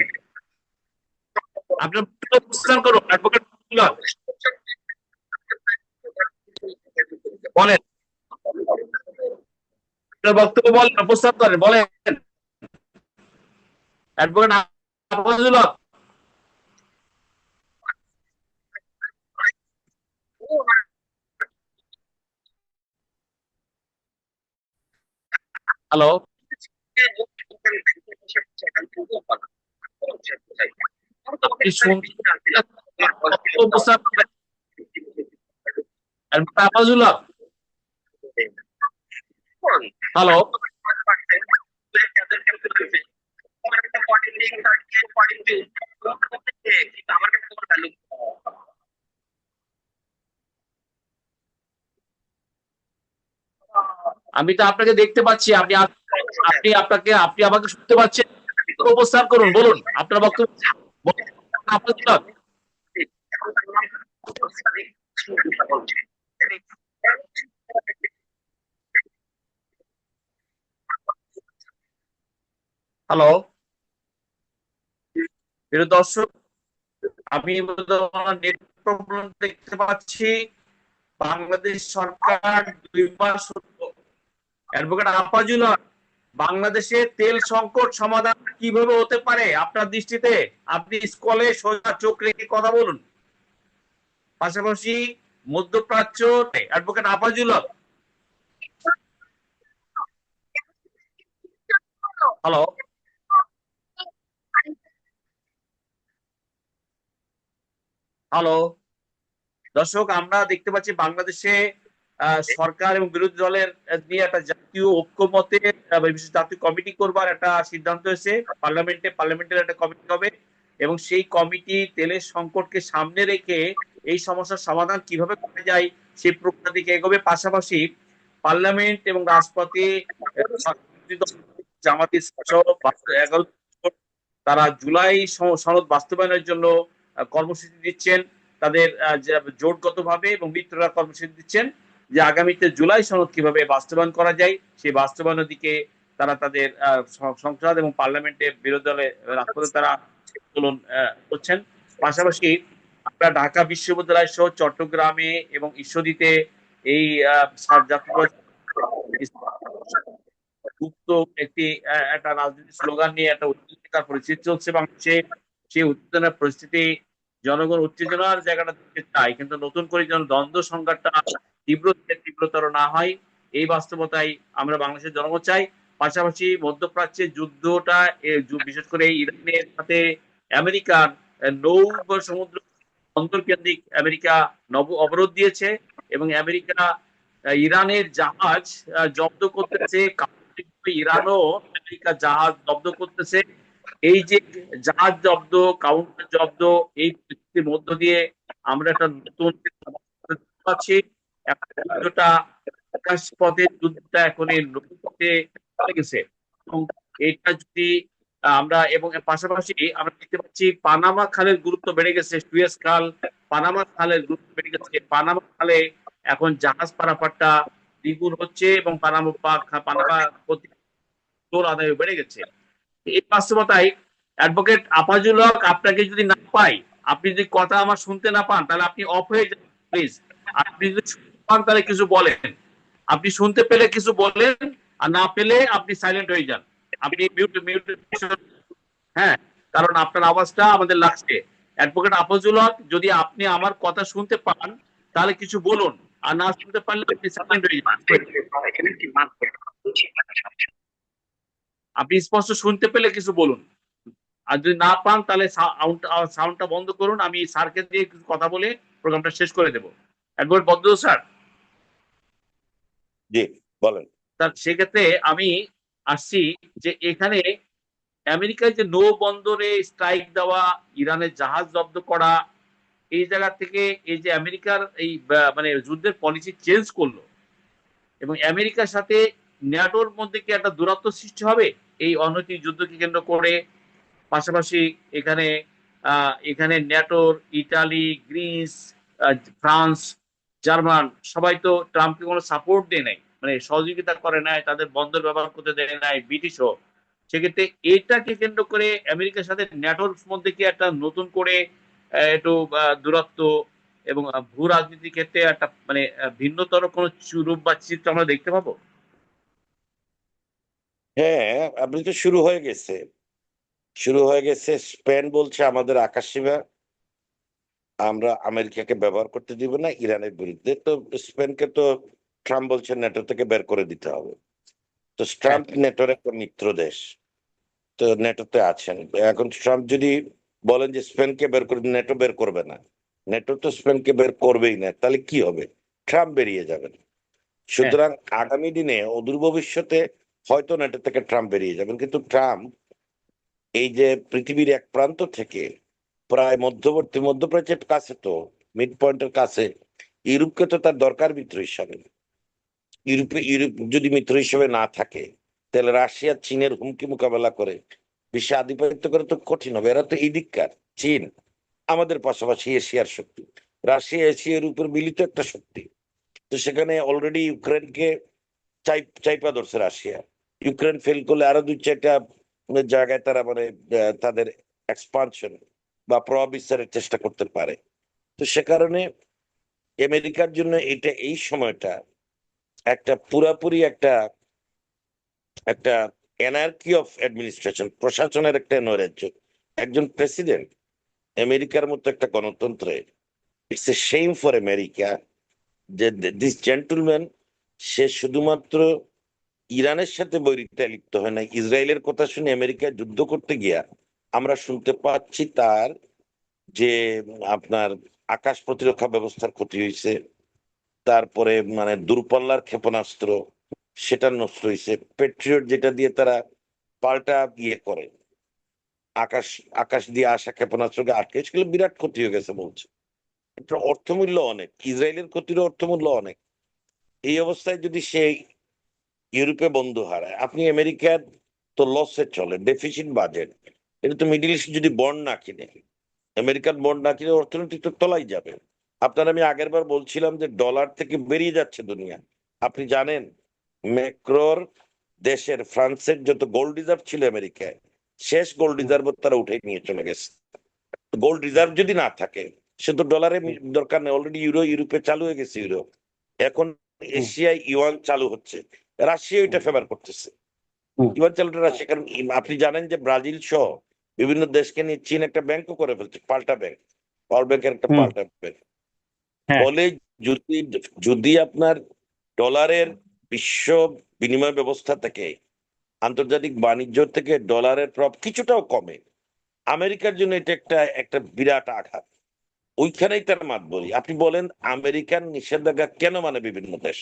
আপনার বক্তব্য উপস্থান করুন অ্যাডভোকেট আফাজুল হক, বলেন আপনার বক্তব্য, বলেন, উপস্থান করেন, বলেন অ্যাডভোকেট আফাজুল হক। হ্যালো, আপনি শুনতে উপস্থান করেন অ্যাডভোকেট আফাজুল হক। হ্যালো, আমি তো আপনাকে দেখতে পাচ্ছি। আপনি আমাকে শুনতে পাচ্ছেন? উপস্থান করুন, বলুন আপনার বক্তব্য, আফাজুল হক। হ্যালো, প্রিয় দর্শক, আমি নেট প্রবলেম দেখতে পাচ্ছি। বাংলাদেশ সরকার 2 মাস, অ্যাডভোকেট আফাজুল হক, বাংলাদেশে তেল সংকট সমাধান কিভাবে হতে পারে আপনার দৃষ্টিতে? আপনি স্কলে সোজা চোখ রেখে কথা বলুন। পাশাপাশি মধ্যপ্রাচ্য, অ্যাডভোকেট আফাজুল হক। হ্যালো, হ্যালো দর্শক, আমরা দেখতে পাচ্ছি বাংলাদেশে সরকার এবং বিরোধী দলের নিয়ে একটা জাতীয় ঐক্যমতের বিশেষ জাতীয় কমিটি করবার একটা সিদ্ধান্ত হয়েছে। পার্লামেন্টের একটা কমিটি হবে এবং সেই কমিটি তেলের সংকটকে সামনে রেখে এই সমস্যার সমাধান কিভাবে করা যায় সেই প্রক্রিয়া দিকে এগোবে। পাশাপাশি পার্লামেন্ট এবং রাজপথে জামাত ইসলাম সহ 11 তারা জুলাই সনদ বাস্তবায়নের জন্য কর্মসূচি দিচ্ছেন। তাদের জোটগতভাবে এবং মিত্ররা কর্মসূচি দিচ্ছেন যে আগামীতে জুলাই সনদ কিভাবে বাস্তবায়ন করা যায় সেই বাস্তবায়নের দিকে তারা তাদের সংসদ এবং পার্লামেন্টের বিরোধী দলে রাজপথে তারা আন্দোলন করছেন। পাশাপাশি আমরা ঢাকা বিশ্ববিদ্যালয় সহ চট্টগ্রামে এবং ঈশ্বরদীতে এই গুপ্ত একটা রাজনৈতিক স্লোগান নিয়ে একটা উত্তেজনার পরিস্থিতি চলছে বাংলাদেশে। সেই উত্তেজনার পরিস্থিতি জনগণ উত্তেজনার জায়গাটা দেখতে চায়, কিন্তু নতুন করে যেন দ্বন্দ্ব সংঘাতটা তীব্রতর না হয়, এই বাস্তবতাই আমরা বাংলাদেশের জনগণ চাই। পাশাপাশি মধ্যপ্রাচ্যের যুদ্ধটা বিশেষ করে ইরানের সাথে আমেরিকার নৌ সমুদ্র বন্দর কেন্দ্রিক আমেরিকা অবরোধ দিয়েছে, এবং আমেরিকা ইরানের জাহাজ জব্দ করতেছে, ইরানও আমেরিকা জাহাজ জব্দ করতেছে। এই যে জাহাজ জব্দ, কাউন্টার জব্দ, এই পরিস্থিতির মধ্য দিয়ে আমরা একটা নতুন পাচ্ছি। যুদ্ধটা আকাশ পথের যুদ্ধটা এখন এই নদীপথে চলে গেছে, এবং এটা যদি আমরা, এবং এর পাশাপাশি আমরা দেখতে পাচ্ছি পানামা খালের গুরুত্ব বেড়ে গেছে, সুয়েজ খাল, পানামা খালের গুরুত্ব বেড়ে গেছে। পানামা খালে এখন জাহাজ পারাপারটা দ্বিগুণ হচ্ছে, এবং পানামা তোর আদায় বেড়ে গেছে। এই বাস্তবতায় অ্যাডভোকেট আপাজুল হক, আপনাকে যদি না পাই, আপনি যদি কথা আমার শুনতে না পান, তাহলে আপনি অফ হয়ে যান প্লিজ। আপনি যদি শুনতে পান তাহলে কিছু বলেন, আপনি শুনতে পেলে কিছু বলেন, আর না পেলে আপনি সাইলেন্ট হয়ে যান। আপনি মিউট মিউট, হ্যাঁ, কারণ আপনার আওয়াজটা আমাদের লাগছে। অ্যাডভোকেট আফজুল হক, যদি আপনি আমার কথা শুনতে পান তাহলে কিছু বলুন, আর না শুনতে পারলে আপনি সাইলেন্ট হয়ে যান। আপনি স্পষ্ট শুনতে পেলে কিছু বলুন, আর যদি না পান তাহলে সাউন্ডটা বন্ধ করুন, আমি স্যারকে দিয়ে কিছু কথা বলে প্রোগ্রামটা শেষ করে দেবো। অ্যাডভোকেট বদ্র স্যার, জি বলেন। তার সেক্ষেত্রে আমি আসছি যে এখানে আমেরিকায় যে নৌ বন্দরে স্ট্রাইক দেওয়া, ইরানের জাহাজ জব্দ করা, এই জায়গা থেকে এই যে আমেরিকার এই মানে যুদ্ধের পলিসি চেঞ্জ করলো, এবং আমেরিকার সাথে ন্যাটোর মধ্যে কি একটা দূরত্ব সৃষ্টি হবে এই অনৈতিক যুদ্ধকে কেন্দ্র করে? পাশাপাশি এখানে এখানে ন্যাটোর ইটালি, গ্রিস, ফ্রান্স, জার্মান সবাই তো ট্রাম্পকে কোনো সাপোর্ট দেয় নাই, মানে সহযোগিতা করে নাই, তাদের বন্দর ব্যবহার করতে দেয় নাই ব্রিটিশও। সেক্ষেত্রে এটাকে কেন্দ্র করে আমেরিকার সাথে ন্যাটোর মধ্যে কি একটা নতুন করে একটু দূরত্ব এবং ভূ রাজনীতির ক্ষেত্রে একটা মানে ভিন্নতর কোনো রূপ বা চিত্র আমরা দেখতে পাবো? হ্যাঁ, আপনি তো শুরু হয়ে গেছে। স্পেন বলছে আমাদের আকাশসীমা আমরা আমেরিকাকে ব্যবহার করতে দিব না ইরানের বিরুদ্ধে। তো স্পেনকে তো ট্রাম্প বলছে নেটো থেকে বের করে দিতে হবে। তো হ্যাঁ, ট্রাম্প নেটোর একটা মিত্র দেশ, তো নেটোতে আছেন। এখন ট্রাম্প যদি বলেন যে স্পেনকে বের করে, নেটো বের করবে না, নেটো তো স্পেনকে বের করবেই না, তাহলে কি হবে? ট্রাম্প বেরিয়ে যাবেন। হ্যাঁ, সুতরাং আগামী দিনে অদূর ভবিষ্যতে হয়তো নেটো থেকে ট্রাম্প বেরিয়ে যাবেন, কিন্তু ট্রাম্প এই যে পৃথিবীর এক প্রান্ত থেকে প্রায় মধ্যপ্রাচ্যের কাছে, তো মিড পয়েন্টের কাছে ইউরোপকে তো তার দরকার মিত্র হিসাবে। ইউরোপ যদি মিত্র হিসেবে না থাকে, তাহলে রাশিয়া চীনের হুমকি মোকাবেলা করে বিশ্বে আধিপত্য করে তো কঠিন হবে। এরা তো এই দিককার। চীন আমাদের পাশাপাশি এশিয়ার শক্তি, রাশিয়া এশিয়ার উপর মিলিত একটা শক্তি। তো সেখানে অলরেডি ইউক্রেনকে চাইপা ধরছে রাশিয়া। ইউক্রেন ফেল করলে আরো দুই চারটা জায়গায় তারা মানে তাদের এক্সপানশন বা প্রভাব বিস্তারের চেষ্টা করতে পারে। তো সে কারণে আমেরিকার জন্য এটা এই সময়টা একটা পুরাপুরি একটা একটা এনার্কি অফ অ্যাডমিনিস্ট্রেশন, প্রশাসনের একটা নৈরাজ্য। একজন প্রেসিডেন্ট আমেরিকার মতো একটা গণতন্ত্রে, it's a shame for America যে দিস জেন্টলম্যান সে শুধুমাত্র ইরানের সাথে বৈরিতায় লিপ্ত হয় না, ইসরায়েলের কথা শুনে আমেরিকা যুদ্ধ করতে গিয়া আমরা শুনতে পাচ্ছি তার যে আপনার আকাশ প্রতিরক্ষা ব্যবস্থার ক্ষতি হয়েছে, তারপরে মানে দূরপাল্লার ক্ষেপণাস্ত্র সেটা নষ্ট হয়েছে, পেট্রিয়ট যেটা দিয়ে তারা পাল্টা ইয়ে করে, আকাশ আকাশ দিয়ে আসা ক্ষেপণাস্ত্রকে আটকে, সেগুলো বিরাট ক্ষতি হয়ে গেছে বলছে। এটার অর্থমূল্য অনেক, ইসরায়েলের ক্ষতির অর্থমূল্য অনেক। এই অবস্থায় যদি সেই ইউরোপে বন্ধু হারায়, আপনি আমেরিকার তো লসে চলে, ডেফিসিট বাজেট, এটা তো মিডিল ইস্ট যদি বন্ড না কিনে, আমেরিকান বন্ড না কিনে অর্থনীতি তো তলাই যাবে। আপনার আমি আগের বার বলছিলাম যে ডলার থেকে বেরিয়ে যাচ্ছে দুনিয়া। আপনি জানেন ম্যাক্রোর দেশের ফ্রান্সের যত গোল্ড রিজার্ভ ছিল আমেরিকায়, শেষ গোল্ড রিজার্ভ তারা উঠে নিয়ে চলে গেছে। গোল্ড রিজার্ভ যদি না থাকে, সে তো ডলারের দরকার নেই, অলরেডি ইউরোপে চালু হয়ে গেছে ইউরো। এখন এশিয়ায় ইউয়ান চালু হচ্ছে, রাশিয়া এটা ফেভার করতেছে। ইউয়ান চালুটা রাশিয়া, কারণ আপনি জানেন যে ব্রাজিল সহ বিভিন্ন দেশকে নিয়ে চীন একটা ব্যাংকও করে ফেলছে, পাল্টা ব্যাংক। পাওয়ার ব্যাংকের একটা হুম। পাল্টাবে। হ্যাঁ। ফলে যদি যদি আপনার ডলারের বিশ্ব বিনিময় ব্যবস্থা থেকে, আন্তর্জাতিক বাণিজ্য থেকে ডলারের প্রভাব কিছুটাও কমে, আমেরিকার জন্য এটা একটা একটা বিরাট আঘাত। ওইখানেই তার মাত বলি। আপনি বলেন আমেরিকান নিষেধাজ্ঞা কেন মানে বিভিন্ন দেশ,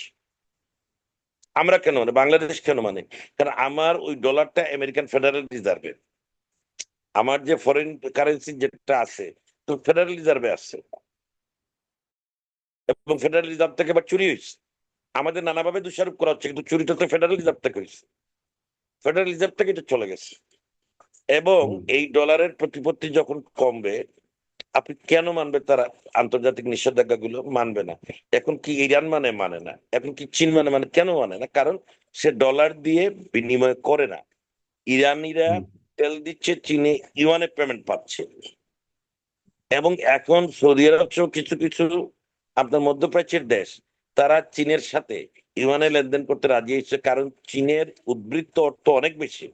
আমরা কেন মানে, বাংলাদেশ কেন মানে? কারণ আমার ওই ডলারটা আমেরিকান ফেডারেল রিজার্ভে, আমার যে ফরেন কারেন্সি যেটা আছে তো ফেডারেল রিজার্ভে আছে, এবং ফেডারেল রিজার্ভ থেকে আবার চুরি হয়েছে। আমাদের নানাভাবে দোষারোপ করা হচ্ছে, কিন্তু চুরিটা তো ফেডারেল রিজার্ভ থেকে হয়েছে, ফেডারেল রিজার্ভ থেকে এটা চলে গেছে। এবং হুম। এই ডলারের প্রতিপত্তি যখন কমবে, আপনি কেন মানবে তারা আন্তর্জাতিক নিষেধাজ্ঞা গুলো? মানবে না। এখন কি ইরান মানে মানে না, এখন কি চীন মানে মানে কেন মানে না? কারণ সে ডলার দিয়ে বিনিময় করে না। ইরানিরা হুম। তেল দিচ্ছে, চীনে ইউয়ানে পেমেন্ট পাচ্ছে। এবং এখন সৌদি আরব সহ কিছু কিছু আপনার মধ্যপ্রাচ্যের দেশ, তারা চীনের সাথে ইউয়ানে লেনদেন করতে রাজি হয়েছে, কারণ চীনের উদ্বৃত্ত অর্থ অনেক বেশি,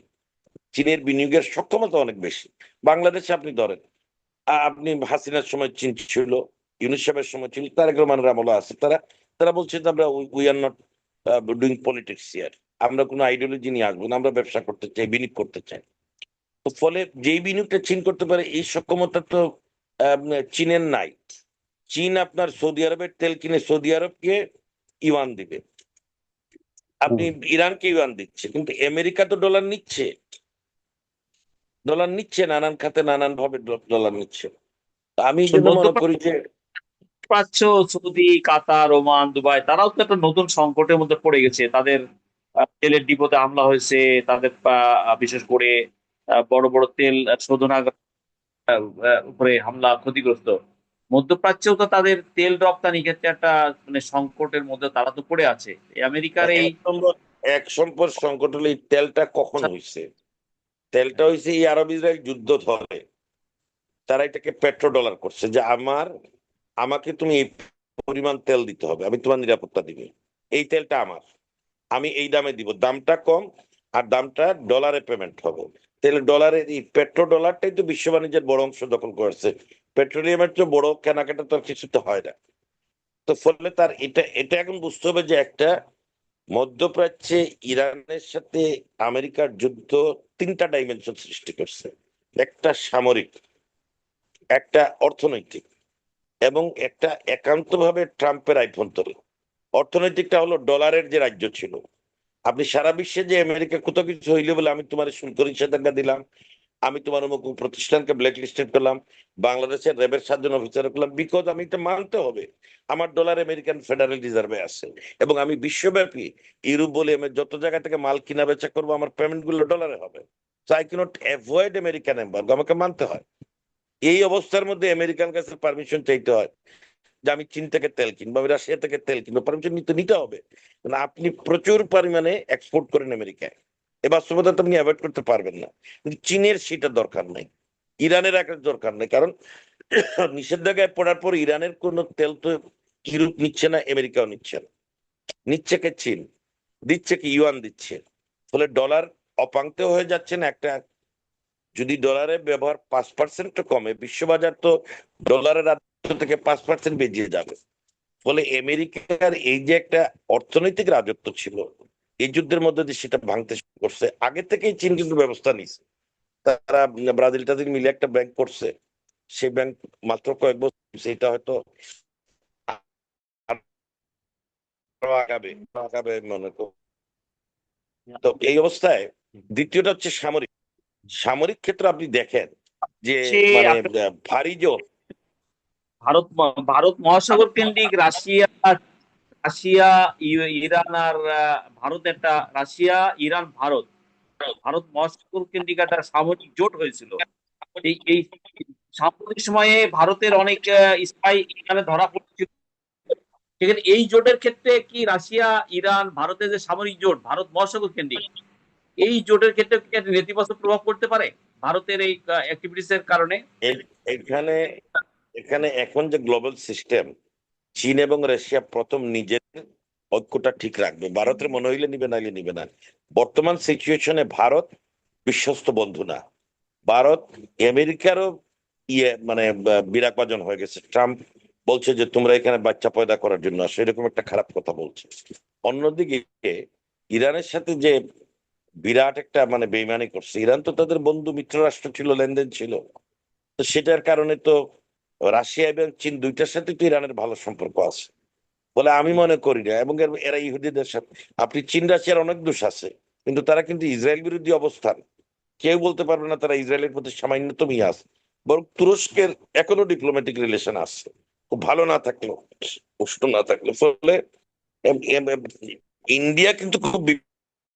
চীনের বিনিয়োগের সক্ষমতা অনেক বেশি। বাংলাদেশে আপনি ধরেন, আপনি হাসিনার সময় চীন ছিল, ইউনূস সাহেবের সময় ছিল, তারেক রহমানের আমলে আছে, তারা তারা বলছে যে আমরা we are not doing politics ইয়ার, আমরা কোনো আইডিওলজি নিয়ে আসবো না, আমরা ব্যবসা করতে চাই, বিনিয়োগ করতে চাই। তো ফলে যেই বিনিয়োগটা চীন করতে পারে, এই সক্ষমতা তো চীনের নাই। চীন আপনার সৌদি আরবের তেল কিনে সৌদি আরবকে ইউয়ান দিবে, আপনি হুম। ইরানকে ইউয়ান দিচ্ছে, কিন্তু আমেরিকা তো ডলার নিচ্ছে, ডলার নিচ্ছে নানান খাতে নানান ভাবে ডলার নিচ্ছে। তা আমি এই তো জন্য মনে করি যে মধ্যপ্রাচ্য, সৌদি, কাতার, ওমান, দুবাই, তারাও তো একটা নতুন সংকটের মধ্যে পড়ে গেছে। তাদের তেলের ডিপোতে হামলা হয়েছে। তাদের বিশেষ করে বড় বড় তেল শোধনাগার উপরে হামলা, ক্ষতিগ্রস্ত। মধ্যপ্রাচ্যেও তো তাদের তেল রপ্তানি ক্ষেত্রে একটা মানে সংকটের মধ্যে তারা তো পড়ে আছে। এই আমেরিকার এই এক নম্বর, এক সম্পদ সংকট হলে এই তেলটা কখন হয়েছে? তেলটা হয়েছে এই আরব ইসরায়েল যুদ্ধ ধরে, তারা এটাকে পেট্রো ডলার করছে, যে আমাকে তুমি এই পরিমাণ তেল দিতে হবে, আমি তোমার নিরাপত্তা দিবে, এই তেলটা আমার, আমি এই দামে দিব, দামটা কম, আর দামটা ডলারে পেমেন্ট হবে। তাহলে ডলারের এই পেট্রো ডলারটাই তো বিশ্ব বাণিজ্যের বড় অংশ দখল করেছে। পেট্রোলিয়ামের তো বড় কেনাকাটা তো আর কিছুতে হয় না। তো ফলে তার এটা এটা এখন বুঝতে হবে যে একটা মধ্যপ্রাচ্যে ইরানের সাথে আমেরিকার যুদ্ধ তিনটা ডাইমেনশন সৃষ্টি করছে। একটা সামরিক, একটা অর্থনৈতিক, এবং একটা একান্তভাবে ট্রাম্পের আভ্যন্তরীণ। অর্থনৈতিকটা হলো ডলারের যে রাজ্য ছিল, আপনি সারা বিশ্বে যে আমেরিকা কোথাও কিছু হইলে বলে আমি তোমার শুল্ক নিষেধাজ্ঞা দিলাম, আমি তোমার অমুক প্রতিষ্ঠানকে ব্ল্যাক লিস্টেড করলাম, বাংলাদেশের র্যাবের 7 জন অফিসার করলাম, বিকজ আমি এটা মানতে হবে, আমার ডলার আমেরিকান ফেডারেল রিজার্ভে আছে, এবং আমি বিশ্বব্যাপী ইউরোপ বলে আমি যত জায়গা থেকে মাল কিনা বেচা করবো, আমার পেমেন্ট গুলো ডলারে হবে। So I can't avoid American embargo, আমাকে মানতে হয়। এই অবস্থার মধ্যে আমেরিকান কাছে পারমিশন চাইতে হয় যে আমি চীন থেকে তেল কিনবো, আমি রাশিয়া থেকে তেল কিনবো, পারমিশন নিতে নিতে হবে। কারণ আপনি প্রচুর পরিমাণে এক্সপোর্ট করেন আমেরিকায়, এ বাস্তবতা তো আপনি অ্যাভয়েড করতে পারবেন না। কিন্তু চীনের সেটা দরকার নাই, ইরানের একটা দরকার নেই, কারণ নিষেধাজ্ঞায় পড়ার পর ইরানের কোন তেল তো ইউরোপ নিচ্ছে না, আমেরিকাও নিচ্ছে না, নিচ্ছে কে? চীন। দিচ্ছে কি? ইউয়ান দিচ্ছে। ফলে ডলার অপাঙ্ক্তেও হয়ে যাচ্ছে না একটা। যদি ডলারের ব্যবহার 5% কমে, বিশ্ববাজার তো ডলারের রাজত্ব থেকে 5% বেরিয়ে যাবে। ফলে আমেরিকার এই যে একটা অর্থনৈতিক রাজত্ব ছিল, এই যুদ্ধের মধ্যে দিয়ে সেটা ভাঙতে শুরু করছে। আগে থেকেই চীন কিন্তু ব্যবস্থা নিছে, তারা ব্রাজিল টাজিল মিলে একটা ব্যাংক করছে, সেই ব্যাংক মাত্র কয়েক বছর, সেটা হয়তো আরো আগাবে আগাবে মনে করো। তো এই অবস্থায় দ্বিতীয়টা হচ্ছে সামরিক। সামরিক ক্ষেত্রে আপনি দেখেন যে সে মানে আপনার ভারী জোর। ভারত ভারত মহাসাগর কেন্দ্রিক রাশিয়া, রাশিয়া, ইরান আর ভারত, একটা রাশিয়া, ইরান, ভারত, ভারত মহাসাগর কেন্দ্রিক একটা সামরিক জোট হয়েছিল। এই সাম্প্রতিক সময়ে ভারতের অনেক স্পাই এখানে ধরা পড়ছিল। সেক্ষেত্রে এই জোটের ক্ষেত্রে কি রাশিয়া, ইরান, ভারতের যে সামরিক জোট, ভারত মহাসাগর কেন্দ্রিক, এই জোটের ক্ষেত্রে কি একটা নেতিবাচক প্রভাব পড়তে পারে ভারতের এই অ্যাক্টিভিটিস এর কারণে? এখানে এখানে এখন যে গ্লোবাল সিস্টেম, চীন এবং রাশিয়া প্রথম নিজের ঐক্যটা ঠিক রাখবে, ভারতের মনে হইলে নিবে, নাইলে নিবে না। বর্তমান সিচুয়েশনে ভারত বিশ্বস্ত বন্ধু না। ভারত আমেরিকারও মানে বিরাগভাজন হয়ে গেছে। ট্রাম্প বলছে যে তোমরা এখানে বাচ্চা পয়দা করার জন্য আসো, এরকম একটা খারাপ কথা বলছে। অন্যদিকে ইরানের সাথে যে বিরাট একটা মানে বেইমানি করছে, ইরান তো তাদের বন্ধু মিত্র রাষ্ট্র ছিল, লেনদেন ছিল, তো সেটার কারণে তো রাশিয়া এবং চীন দুইটার সাথে তো ইরানের ভালো সম্পর্ক আছে বলে আমি মনে করি না। এবং এরা ইহুদিদের সাথে, আপনি চীন রাশিয়ার অনেক দোষ আছে, কিন্তু তারা কিন্তু ইসরায়েল বিরোধী অবস্থান, কেউ বলতে পারবে না তারা ইসরায়েলের প্রতি সামান্যতম আছে। বরং তুরস্কের এখনো ডিপ্লোম্যাটিক রিলেশন আছে, খুব ভালো না থাকলেও, উষ্ণ না থাকলেও। ফলে ইন্ডিয়া কিন্তু খুব